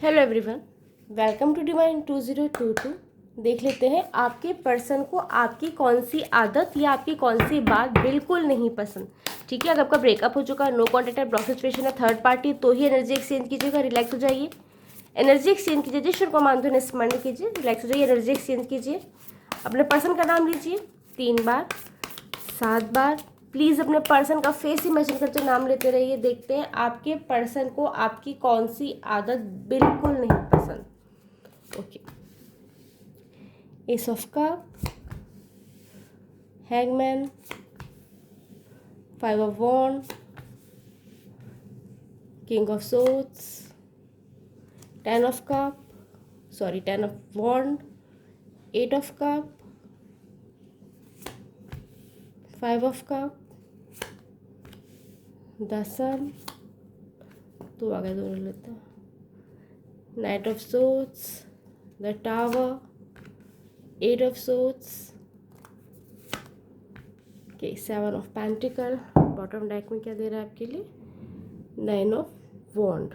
Hello everyone, welcome to Divine 2022। देख लेते हैं आपके पर्सन को आपकी कौन सी आदत या आपकी कौन सी बात बिल्कुल नहीं पसंद। ठीक है, अगर आपका ब्रेकअप हो चुका है, नो कॉन्टेक्ट है, ब्लॉक सिचुएशन है, थर्ड पार्टी, तो ही एनर्जी एक्सचेंज कीजिएगा, रिलैक्स हो जाइए। एनर्जी एक्सचेंज कीजिए, जिस को मानते हो स्मरण कीजिए, रिलैक्स हो जाइए, एनर्जी एक्सचेंज कीजिए। अपने पर्सन का नाम लीजिए 3 बार 7 बार। प्लीज़ अपने पर्सन का फेस इमेजिन करते नाम लेते रहिए। देखते हैं आपके पर्सन को आपकी कौन सी आदत बिल्कुल नहीं पसंद। Okay, ace of cup, hangman, 5 of wand, king of swords, 10 of wand, 8 of cup, 5 of cup, the sun, तो आ गए दोनों लेते हैं, knight of swords, the tower, 8 of swords, okay, 7 of pentacle. Bottom deck में क्या दे रहा है आपके लिए? 9 ऑफ वॉन्ड।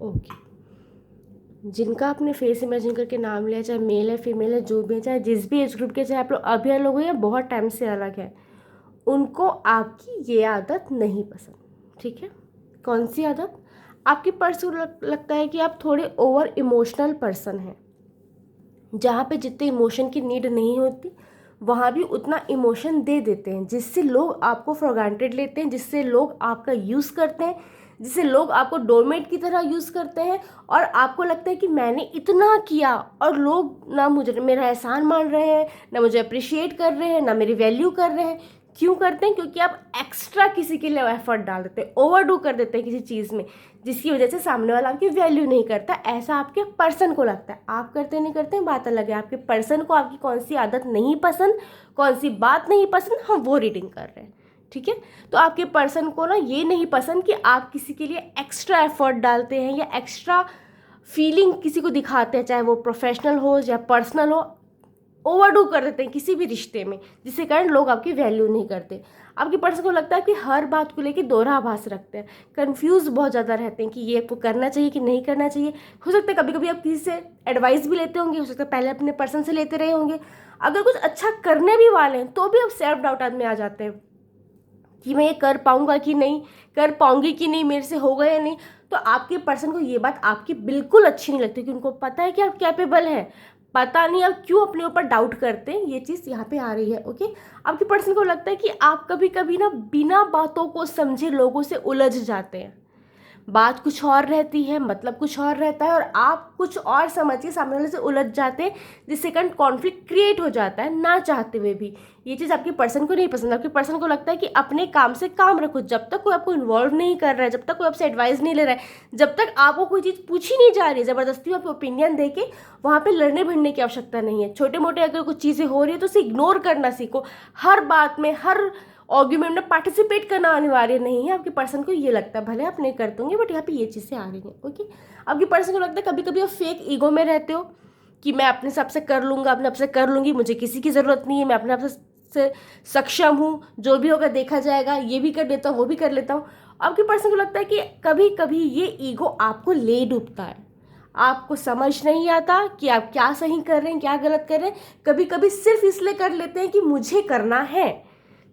ओके, जिनका आपने फेस इमेजिन करके नाम लिया, चाहे मेल है फीमेल है, जो भी है, चाहे जिस भी एज ग्रुप के, चाहे आप लोग अभी अलग हो या बहुत टाइम से अलग है, उनको आपकी ये आदत नहीं पसंद। ठीक है, कौन सी आदत? आपके पर्सन को लगता है कि आप थोड़े ओवर इमोशनल पर्सन हैं, जहाँ पे जितने इमोशन की नीड नहीं होती वहाँ भी उतना इमोशन दे देते हैं, जिससे लोग आपको फॉर ग्रांटेड लेते हैं, जिससे लोग आपका यूज़ करते हैं, जिससे लोग आपको डोरमेट की तरह यूज़ करते हैं। और आपको लगता है कि मैंने इतना किया और लोग ना मुझे मेरा एहसान मान रहे हैं, ना मुझे अप्रिशिएट कर रहे हैं, ना मेरी वैल्यू कर रहे हैं। क्यों करते हैं? क्योंकि आप एक्स्ट्रा किसी के लिए एफर्ट डाल देते हैं, ओवरडू कर देते हैं किसी चीज़ में, जिसकी वजह से सामने वाला आपकी वैल्यू नहीं करता। ऐसा आपके पर्सन को लगता है। आप करते नहीं करते हैं बात अलग है। आपके पर्सन को आपकी कौन सी आदत नहीं पसंद, कौन सी बात नहीं पसंद, हम वो रीडिंग कर रहे हैं। ठीक है, तो आपके पर्सन को ना ये नहीं पसंद कि आप किसी के लिए एक्स्ट्रा एफर्ट डालते हैं या एक्स्ट्रा फीलिंग किसी को दिखाते हैं, चाहे वो प्रोफेशनल हो या पर्सनल हो। ओवरडू कर देते हैं किसी भी रिश्ते में, जिसके कारण लोग आपकी वैल्यू नहीं करते। आपके पर्सन को लगता है कि हर बात को लेकर दोहरा आभास रखते हैं, कंफ्यूज बहुत ज़्यादा रहते हैं कि ये आपको करना चाहिए कि नहीं करना चाहिए। हो सकता है कभी कभी आप किसी से एडवाइस भी लेते होंगे, हो सकता है पहले अपने पर्सन से लेते रहे होंगे। अगर कुछ अच्छा करने भी वाले हैं तो भी आप सेल्फ डाउट में आ जाते हैं कि मैं ये कर पाऊंगा कि नहीं, कर पाऊंगी कि नहीं, मेरे से होगा या नहीं। तो आपके पर्सन को ये बात आपकी बिल्कुल अच्छी नहीं लगती, क्योंकि उनको पता है कि आप कैपेबल हैं। पता नहीं आप क्यों अपने ऊपर डाउट करते हैं, ये चीज़ यहाँ पे आ रही है। ओके, आपके पर्सन को लगता है कि आप कभी कभी ना बिना बातों को समझे लोगों से उलझ जाते हैं। बात कुछ और रहती है, मतलब कुछ और रहता है, और आप कुछ और समझ के सामने वाले से उलझ जाते हैं, जिससे कारण कॉन्फ्लिक्ट क्रिएट हो जाता है ना चाहते हुए भी। ये चीज़ आपके पर्सन को नहीं पसंद। आपके पर्सन को लगता है कि अपने काम से काम रखो। जब तक कोई आपको इन्वॉल्व नहीं कर रहा है, जब तक कोई आपसे एडवाइस नहीं ले रहा है, जब तक आपको कोई चीज़ पूछी नहीं जा रही है, ज़बरदस्ती में आपको ओपिनियन दे के वहाँ पर लड़ने भिड़ने की आवश्यकता नहीं है। छोटे मोटे अगर कुछ चीज़ें हो रही है तो उसे इग्नोर करना सीखो। हर बात में, हर आर्ग्यूमेंट में पार्टिसिपेट करना अनिवार्य नहीं है। आपके पर्सन को ये लगता है, भले आप नहीं करते होंगे, बट यहाँ पे ये चीज़ें आ रही हैं। ओके, आपके पर्सन को लगता है कभी कभी आप फेक ईगो में रहते हो कि मैं अपने हिसाब से कर लूँगा, अपने आप से कर लूँगी, मुझे किसी की ज़रूरत नहीं है, मैं अपने आप से सक्षम हूँ, जो भी होगा देखा जाएगा, ये भी कर लेता हूँ, वो भी कर लेता हूँ। आपके पर्सन को लगता है कि कभी कभी ये ईगो आपको ले डूबता है। आपको समझ नहीं आता कि आप क्या सही कर रहे हैं, क्या गलत कर रहे हैं। कभी कभी सिर्फ इसलिए कर लेते हैं कि मुझे करना है,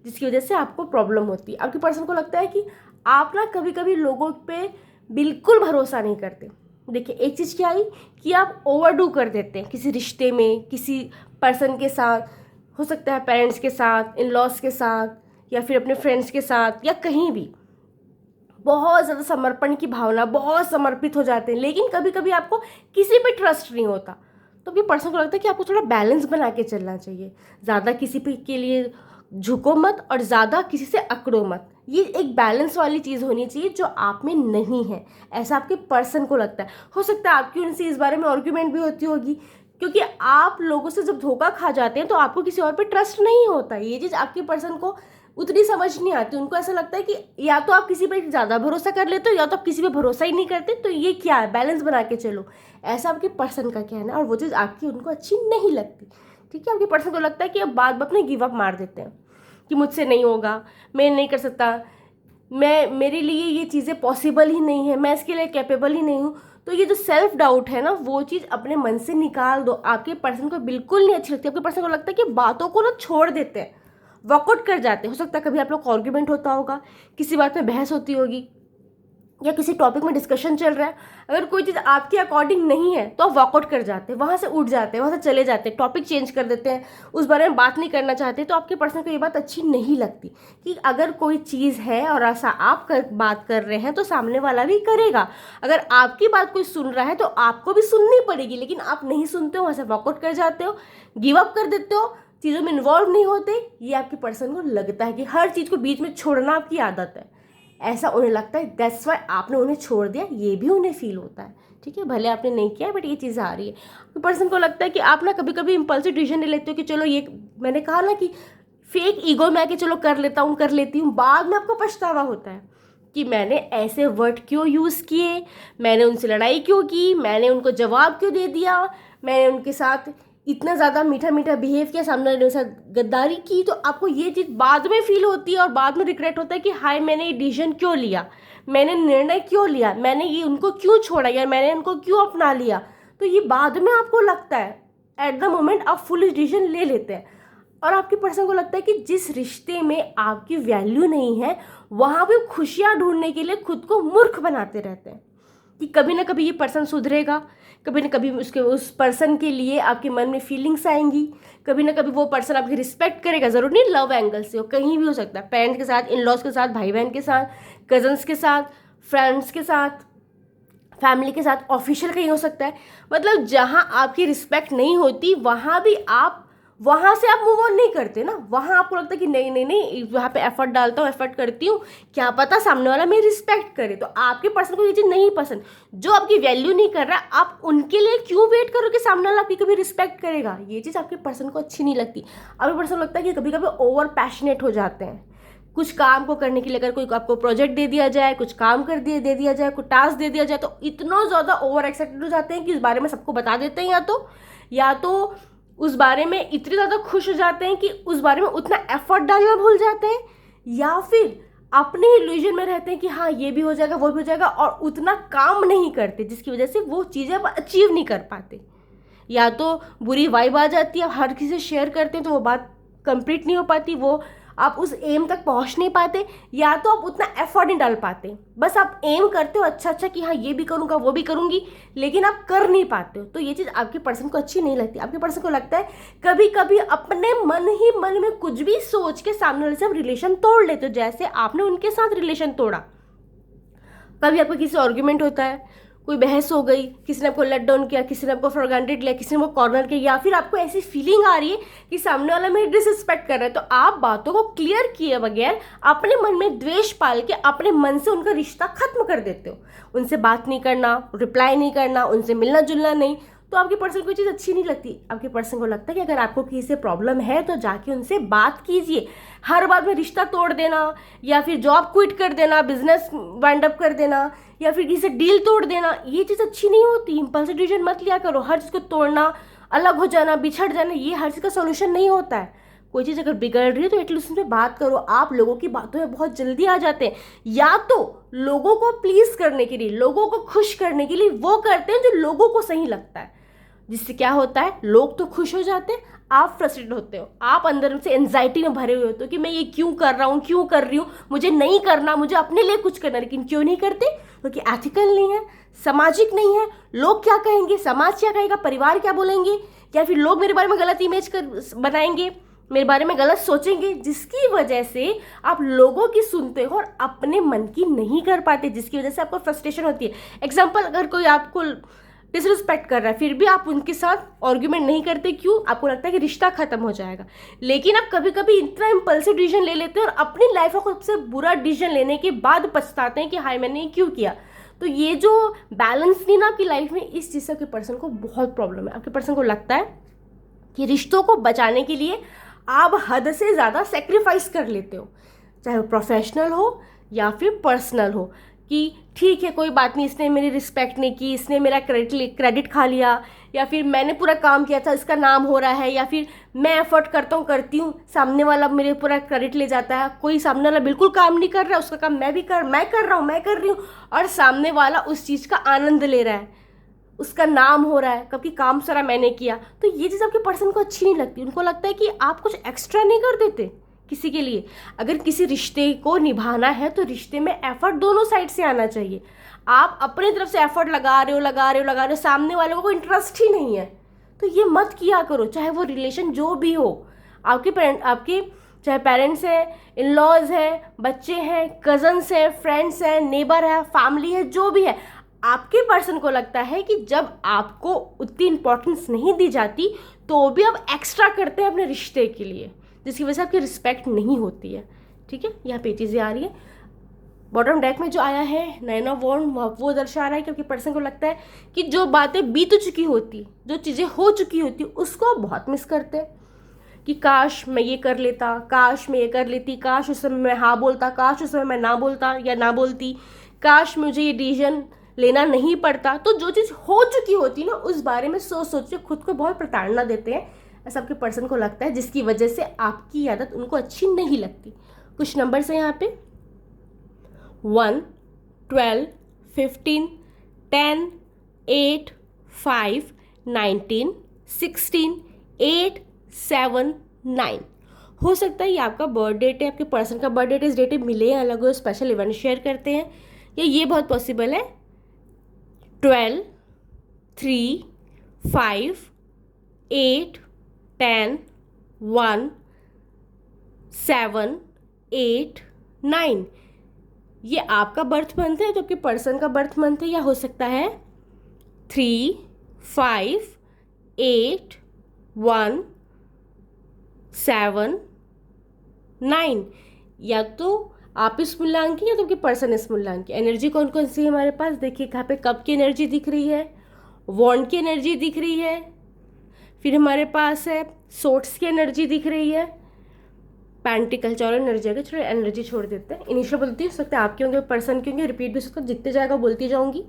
जिसकी वजह से आपको प्रॉब्लम होती है। आपके पर्सन को लगता है कि आप ना कभी कभी लोगों पे बिल्कुल भरोसा नहीं करते। देखिए, एक चीज़ क्या आई कि आप ओवरडू कर देते हैं किसी रिश्ते में, किसी पर्सन के साथ, हो सकता है पेरेंट्स के साथ, इन लॉज के साथ, या फिर अपने फ्रेंड्स के साथ, या कहीं भी बहुत ज़्यादा समर्पण की भावना, बहुत समर्पित हो जाते हैं। लेकिन कभी कभी आपको किसी पे ट्रस्ट नहीं होता। तो भी पर्सन को लगता है कि आपको थोड़ा बैलेंस बना के चलना चाहिए। ज़्यादा किसी पे के लिए झुको मत और ज़्यादा किसी से अकड़ो मत। ये एक बैलेंस वाली चीज़ होनी चाहिए जो आप में नहीं है, ऐसा आपके पर्सन को लगता है। हो सकता है आपकी उनसे इस बारे में आर्ग्यूमेंट भी होती होगी, क्योंकि आप लोगों से जब धोखा खा जाते हैं तो आपको किसी और पे ट्रस्ट नहीं होता। ये चीज़ आपके पर्सन को उतनी समझ नहीं आती। उनको ऐसा लगता है कि या तो आप किसी पे ज़्यादा भरोसा कर लेते हो, या तो आप किसी पे भरोसा ही नहीं करते। तो ये क्या है, बैलेंस बना के चलो, ऐसा आपके पर्सन का कहना है। और वो चीज़ आपकी उनको अच्छी नहीं लगती। ठीक है, आपके पर्सन को लगता है कि अब बात में गिव अप मार देते हैं कि मुझसे नहीं होगा, मैं नहीं कर सकता, मेरे लिए ये चीज़ें पॉसिबल ही नहीं है, मैं इसके लिए कैपेबल ही नहीं हूँ। तो ये जो सेल्फ डाउट है ना, वो चीज़ अपने मन से निकाल दो। आपके पर्सन को बिल्कुल नहीं अच्छी लगती, आपके पर्सन को लगता है कि बातों को ना छोड़ देते हैं, वॉकआउट कर जाते हैं। हो सकता है कभी आप लोग का आर्ग्यूमेंट होता होगा, किसी बात में बहस होती होगी, या किसी टॉपिक में डिस्कशन चल रहा है, अगर कोई चीज़ आपके अकॉर्डिंग नहीं है तो आप वॉकआउट कर जाते हैं, वहाँ से उठ जाते हैं, वहाँ से चले जाते हैं, टॉपिक चेंज कर देते हैं, उस बारे में बात नहीं करना चाहते। तो आपके पर्सन को ये बात अच्छी नहीं लगती कि अगर कोई चीज़ है और ऐसा आप बात कर रहे हैं तो सामने वाला भी करेगा। अगर आपकी बात कोई सुन रहा है तो आपको भी सुननी पड़ेगी, लेकिन आप नहीं सुनते हो, वहाँ से वॉकआउट कर जाते हो, गिव अप कर देते हो, चीज़ों में इन्वॉल्व नहीं होते। ये आपके पर्सन को लगता है कि हर चीज़ को बीच में छोड़ना आपकी आदत है, ऐसा उन्हें लगता है। दैट्स वाई आपने उन्हें छोड़ दिया, ये भी उन्हें फील होता है। ठीक है, भले आपने नहीं किया बट ये चीज़ आ रही है। पर्सन को लगता है कि आप ना कभी कभी इम्पल्सिव डिसीजन ले लेते हो कि चलो ये, मैंने कहा ना कि फेक ईगो में आके चलो कर लेता हूँ, कर लेती हूँ, बाद में आपको पछतावा होता है कि मैंने ऐसे वर्ड क्यों यूज़ किए, मैंने उनसे लड़ाई क्यों की, मैंने उनको जवाब क्यों दे दिया, मैंने उनके साथ इतना ज़्यादा मीठा मीठा बिहेव किया, सामने वाले के साथ गद्दारी की। तो आपको ये चीज़ बाद में फील होती है और बाद में रिग्रेट होता है कि हाय मैंने ये डिसीजन क्यों लिया, मैंने निर्णय क्यों लिया, मैंने ये उनको क्यों छोड़ा या मैंने उनको क्यों अपना लिया। तो ये बाद में आपको लगता है, एट द मोमेंट आप फुल डिसीजन ले लेते हैं। और आपके पर्सन को लगता है कि जिस रिश्ते में आपकी वैल्यू नहीं है वहाँ पे खुशियाँ ढूंढने के लिए खुद को मूर्ख बनाते रहते हैं कि कभी ना कभी ये पर्सन सुधरेगा, कभी ना कभी उस पर्सन के लिए आपके मन में फीलिंग्स आएंगी, कभी ना कभी वो पर्सन आपकी रिस्पेक्ट करेगा। ज़रूर नहीं लव एंगल से हो, कहीं भी हो सकता है, पेरेंट्स के साथ, इन लॉज के साथ, भाई बहन के साथ, कजन्स के साथ, फ्रेंड्स के साथ, फैमिली के साथ, ऑफिशियल कहीं हो सकता है। मतलब जहाँ आपकी रिस्पेक्ट नहीं होती वहाँ से आप मूव ऑन नहीं करते ना, वहाँ आपको लगता है कि नहीं नहीं नहीं, वहाँ पे एफर्ट डालता हूँ, एफर्ट करती हूँ, क्या पता सामने वाला मेरी रिस्पेक्ट करे। तो आपके पर्सन को ये चीज़ नहीं पसंद, जो आपकी वैल्यू नहीं कर रहा, आप उनके लिए क्यों वेट करो कि सामने वाला आपकी कभी रिस्पेक्ट करेगा। ये चीज़ आपके पर्सन को अच्छी नहीं लगती। आपके पर्सन को लगता है कि कभी कभी ओवर पैशनेट हो जाते हैं कुछ काम को करने के लिए। अगर कोई आपको प्रोजेक्ट दे दिया जाए, कुछ काम दे दिया जाए, कोई टास्क दे दिया जाए, तो इतना ज़्यादा ओवर एक्साइटेड हो जाते हैं कि इस बारे में सबको बता देते हैं, या तो उस बारे में इतने ज़्यादा खुश हो जाते हैं कि उस बारे में उतना एफर्ट डालना भूल जाते हैं, या फिर अपने इल्यूजन में रहते हैं कि हाँ ये भी हो जाएगा, वो भी हो जाएगा, और उतना काम नहीं करते जिसकी वजह से वो चीज़ें अचीव नहीं कर पाते। या तो बुरी वाइब आ जाती है, हर किसी से शेयर करते हैं तो वो बात कंप्लीट नहीं हो पाती, वो आप उस एम तक पहुंच नहीं पाते, या तो आप उतना एफर्ट नहीं डाल पाते। बस आप एम करते हो अच्छा कि हाँ ये भी करूँगा, वो भी करूँगी, लेकिन आप कर नहीं पाते हो। तो ये चीज़ आपके पर्सन को अच्छी नहीं लगती। आपके पर्सन को लगता है कभी कभी अपने मन ही मन में कुछ भी सोच के सामने वाले से आप रिलेशन तोड़ लेते हो, जैसे आपने उनके साथ रिलेशन तोड़ा। कभी आपका किसी आर्ग्यूमेंट होता है, कोई बहस हो गई, किसी ने आपको लेट डाउन किया, किसी ने आपको फॉर ग्रांटेड लिया, किसी ने आपको कॉर्नर किया, या फिर आपको ऐसी फीलिंग आ रही है कि सामने वाला मेरी डिसरिस्पेक्ट कर रहा है, तो आप बातों को क्लियर किए बगैर अपने मन में द्वेष पाल के अपने मन से उनका रिश्ता खत्म कर देते हो। उनसे बात नहीं करना, रिप्लाई नहीं करना, उनसे मिलना जुलना नहीं। तो आपके पर्सन को चीज़ अच्छी नहीं लगती। आपके पर्सन को लगता है कि अगर आपको किसी से प्रॉब्लम है तो जाके उनसे बात कीजिए। हर बात में रिश्ता तोड़ देना, या फिर जॉब क्विट कर देना, बिजनेस वाइंड अप कर देना, या फिर किसी से डील तोड़ देना, ये चीज़ अच्छी नहीं होती। इम्पल्सिव डिसीजन मत लिया करो। हर चीज़ को तोड़ना, अलग हो जाना, बिछड़ जाना, ये हर चीज़ का सोल्यूशन नहीं होता है। कोई चीज़ अगर बिगड़ रही है तो एटलीस्ट उसमें बात करो। आप लोगों की बातों में बहुत जल्दी आ जाते हैं, या तो लोगों को प्लीज करने के लिए, लोगों को खुश करने के लिए वो करते हैं जो लोगों को सही लगता है, जिससे क्या होता है, लोग तो खुश हो जाते हैं, आप फ्रस्ट्रेटेड होते हो, आप अंदर से एंजाइटी में भरे हुए होते हो कि मैं ये क्यों कर रहा हूँ, क्यों कर रही हूँ, मुझे नहीं करना, मुझे अपने लिए कुछ करना। लेकिन क्यों नहीं करते? क्योंकि एथिकल नहीं है, सामाजिक नहीं है। लोग क्या कहेंगे, समाज क्या कहेगा, परिवार क्या बोलेंगे, या फिर लोग मेरे बारे में गलत इमेज बनाएंगे, मेरे बारे में गलत सोचेंगे, जिसकी वजह से आप लोगों की सुनते हो और अपने मन की नहीं कर पाते, जिसकी वजह से आपको फ्रस्ट्रेशन होती है। एग्जाम्पल, अगर कोई आपको डिसरिस्पेक्ट कर रहा है फिर भी आप उनके साथ आर्ग्यूमेंट नहीं करते, क्यों? आपको लगता है कि रिश्ता खत्म हो जाएगा। लेकिन आप कभी कभी इतना इम्पल्सिव डिसीजन ले लेते हैं और अपनी लाइफ में सबसे बुरा डिसीजन लेने के बाद पछताते हैं कि हाय मैंने ये क्यों किया। तो ये जो बैलेंस नहीं ना आपकी लाइफ में, इस चीज़ से आपके पर्सन को बहुत प्रॉब्लम है। आपके पर्सन को लगता है कि रिश्तों को बचाने के लिए आप हद से ज़्यादा सेक्रीफाइस कर लेते हो, चाहे वो प्रोफेशनल हो या फिर पर्सनल हो। कि ठीक है कोई बात नहीं, इसने मेरी रिस्पेक्ट नहीं की, इसने मेरा क्रेडिट खा लिया, या फिर मैंने पूरा काम किया था इसका नाम हो रहा है, या फिर मैं एफर्ट करता हूँ करती हूँ सामने वाला मेरे पूरा क्रेडिट ले जाता है। कोई सामने वाला बिल्कुल काम नहीं कर रहा, उसका काम मैं कर रही हूँ और सामने वाला उस चीज़ का आनंद ले रहा है, उसका नाम हो रहा है कभी काम सारा मैंने किया। तो ये चीज़ आपके पर्सन को अच्छी नहीं लगती। उनको लगता है कि आप कुछ एक्स्ट्रा नहीं कर देते किसी के लिए। अगर किसी रिश्ते को निभाना है तो रिश्ते में एफर्ट दोनों साइड से आना चाहिए। आप अपने तरफ से एफर्ट लगा रहे हो, सामने वाले को कोई इंटरेस्ट ही नहीं है, तो ये मत किया करो। चाहे वो रिलेशन जो भी हो, आपके चाहे पेरेंट्स हैं, इन लॉज हैं, बच्चे हैं, कजन्स हैं, फ्रेंड्स हैं, नेबर है, फैमिली है, जो भी है, आपके पर्सन को लगता है कि जब आपको उतनी इंपॉर्टेंस नहीं दी जाती तो भी आप एक्स्ट्रा करते हैं अपने रिश्ते के लिए, जिसकी वजह से आपकी रिस्पेक्ट नहीं होती है। ठीक है, यहाँ पे चीज़ें आ रही है। बॉटम डेक में जो आया है 9 ऑफ वॉन्ड, वो दर्शा रहा है क्योंकि पर्सन को लगता है कि जो बातें बीत चुकी होती, जो चीज़ें हो चुकी होती, उसको आप बहुत मिस करते हैं कि काश मैं ये कर लेता, काश मैं ये कर लेती, काश उस समय मैं हाँ बोलता, काश उस समय मैं ना बोलता या ना बोलती, काश मुझे ये डिसीजन लेना नहीं पड़ता। तो जो चीज़ हो चुकी होती ना, उस बारे में सोच के खुद को बहुत प्रताड़ना देते हैं, ऐसा आपके पर्सन को लगता है, जिसकी वजह से आपकी आदत उनको अच्छी नहीं लगती। कुछ नंबर्स हैं यहाँ पे 1, 12, 15, 10, 8, 5, 19, 16, 8, 7, 9। हो सकता है ये आपका बर्थ डेट है, आपके पर्सन का बर्थ डेट इस डेट में मिले, अलग हो, स्पेशल इवेंट शेयर करते हैं, या ये बहुत पॉसिबल है 12, 3, 5, 8, 10, 1, 7, 8, 9। ये आपका बर्थ मंथ है तो आपके पर्सन का बर्थ मंथ है, या हो सकता है 3, 5, 8, 1, 7, 9। या तो आप इस मूल्यांक की या तो आपके पर्सन इस मूल्यांक की। एनर्जी कौन कौन सी है हमारे पास देखिए, यहाँ पे कप की एनर्जी दिख रही है, वॉन्ड की एनर्जी दिख रही है, फिर हमारे पास है सोर्ट्स की एनर्जी दिख रही है, पेंटिकल। चलो एनर्जी आगे, चलो एनर्जी छोड़ देते हैं। इनिशियल बोलती हो सकता है आपके होंगे, पर्सन के होंगे, रिपीट भी सकता है, जितने जाएगा बोलती जाऊंगी।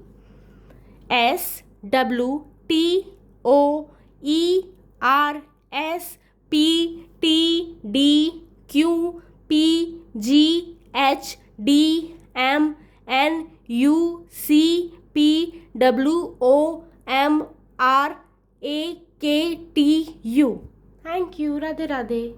SWTOERSPTDQPGHDMNUCPWOMRAKTU। Thank you, Radhe Radhe.